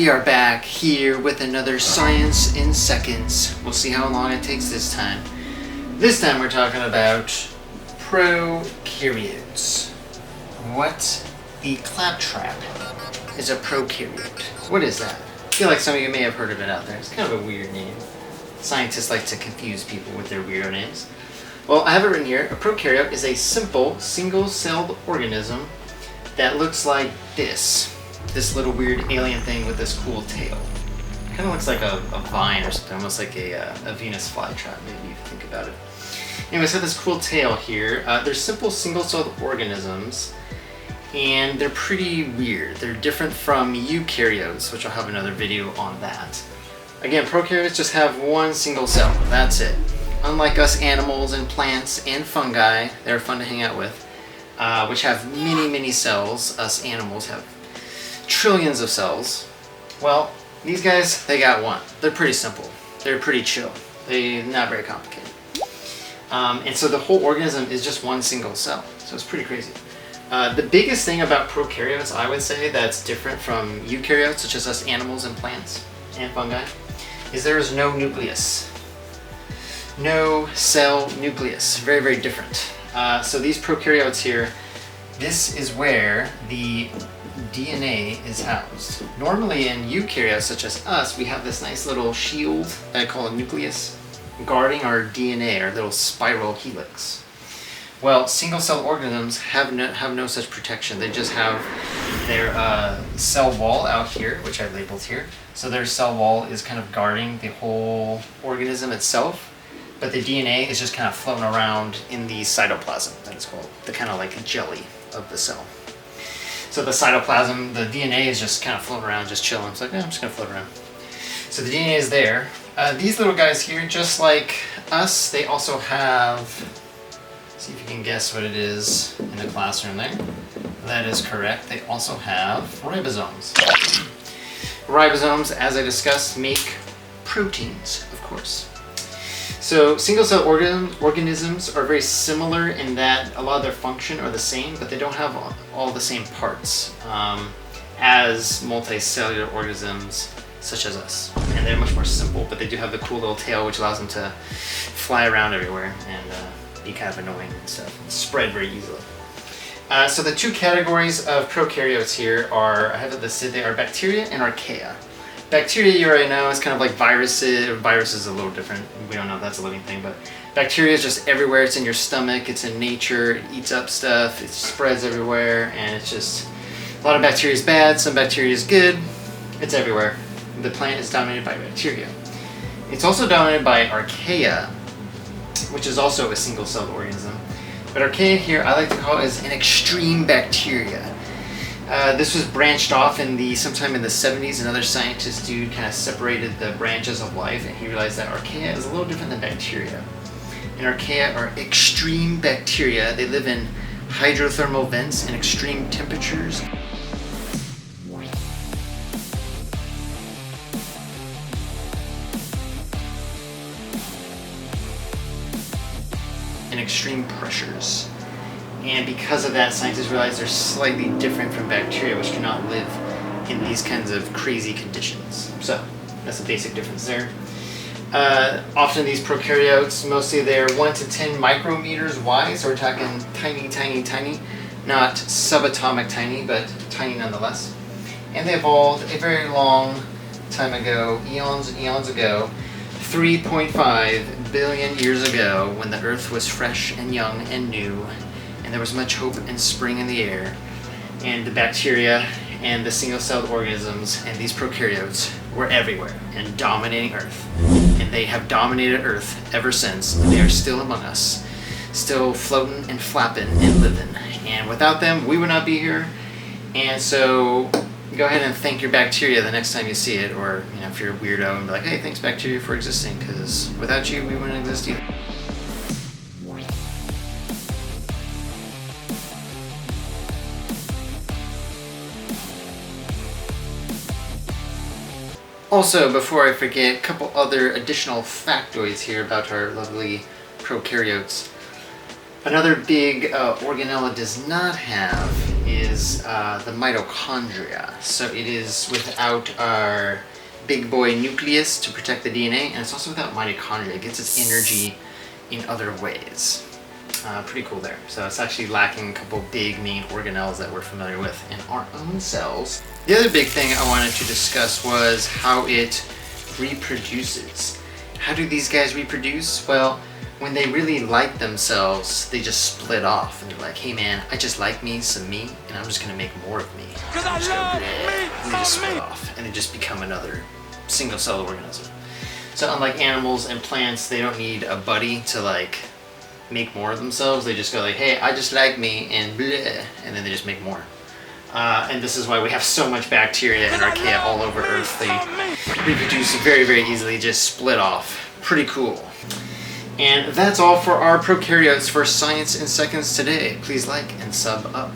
we are back here with another Science in Seconds. We'll see how long it takes this time. This time we're talking about prokaryotes. What the claptrap is a prokaryote? What is that? I feel like some of you may have heard of it out there. It's kind of a weird name. Scientists like to confuse people with their weirdo names. Well, I have it written here. A prokaryote is a simple, single-celled organism that looks like this. This little weird alien thing with this cool tail. Kind of looks like a vine or something, almost like a Venus flytrap, maybe, if you think about it. Anyway, so this cool tail here. They're simple single-celled organisms, and they're pretty weird. They're different from eukaryotes, which I'll have another video on that. Again, prokaryotes just have one single cell. That's it. Unlike us animals and plants and fungi, they're fun to hang out with, which have many cells. Us animals have trillions of cells. Well, these guys, they got one. They're pretty simple. They're pretty chill. They're not very complicated. And so the whole organism is just one single cell. So it's pretty crazy. The biggest thing about prokaryotes, I would say, that's different from eukaryotes, such as us animals and plants and fungi, is there is no nucleus. No cell nucleus. Very different. So these prokaryotes here, this is where the DNA is housed. Normally in eukaryotes such as us, we have this nice little shield that I call a nucleus guarding our DNA, our little spiral helix. Well, single-celled organisms have no such protection. They just have their cell wall out here, which I've labeled here. So their cell wall is kind of guarding the whole organism itself, but the DNA is just kind of floating around in the cytoplasm, that is called, the kind of like jelly of the cell. So the cytoplasm, the DNA is just kind of floating around, just chilling. It's like, I'm just going to float around. So the DNA is there. These little guys here, just like us, they also have, see if you can guess what it is in the classroom there. That is correct. They also have ribosomes. Ribosomes, as I discussed, make proteins, of course. So single-cell organisms are very similar in that a lot of their function are the same, but they don't have all the same parts as multicellular organisms such as us. And they're much more simple, but they do have the cool little tail which allows them to fly around everywhere and be kind of annoying and stuff, and spread very easily. So the two categories of prokaryotes here are, I have it listed, they are bacteria and archaea. Bacteria, you already know, is kind of like viruses. Viruses is a little different. We don't know if that's a living thing, but bacteria is just everywhere. It's in your stomach. It's in nature. It eats up stuff. It spreads everywhere, and it's just, a lot of bacteria is bad. Some bacteria is good. It's everywhere. The plant is dominated by bacteria. It's also dominated by archaea, which is also a single-celled organism. But archaea here, I like to call it as an extreme bacteria. This was branched off sometime in the 70s. Another scientist dude kind of separated the branches of life, and he realized that archaea is a little different than bacteria. And archaea are extreme bacteria. They live in hydrothermal vents and extreme temperatures. And extreme pressures. And because of that, scientists realize they're slightly different from bacteria, which cannot live in these kinds of crazy conditions. So that's a basic difference there. Often these prokaryotes, mostly they're 1 to 10 micrometers wide, so we're talking tiny, not subatomic tiny, but tiny nonetheless. And they evolved a very long time ago, eons ago, 3.5 billion years ago, when the Earth was fresh and young and new, and there was much hope and spring in the air, and the bacteria and the single-celled organisms and these prokaryotes were everywhere and dominating Earth. And they have dominated Earth ever since. They are still among us, still floating and flapping and living. And without them, we would not be here. And so go ahead and thank your bacteria the next time you see it, or if you're a weirdo, and be like, hey, thanks bacteria for existing, because without you, we wouldn't exist either. Also, before I forget, a couple other additional factoids here about our lovely prokaryotes. Another big organelle does not have is the mitochondria. So it is without our big boy nucleus to protect the DNA, and it's also without mitochondria. It gets its energy in other ways. Pretty cool there. So it's actually lacking a couple big main organelles that we're familiar with in our own cells. The other big thing I wanted to discuss was how it reproduces. How do these guys reproduce? Well, when they really like themselves, they just split off and they're like, hey man, I just like me some me, and I'm just gonna make more of me. And they just split off and they just become another single cell organism. So unlike animals and plants, they don't need a buddy to like make more of themselves. They just go like, hey, I just like me, and bleh, and then they just make more. And this is why we have so much bacteria and archaea all over Earth. They reproduce very, very easily, just split off. Pretty cool. And that's all for our prokaryotes for Science in Seconds today. Please like and sub up.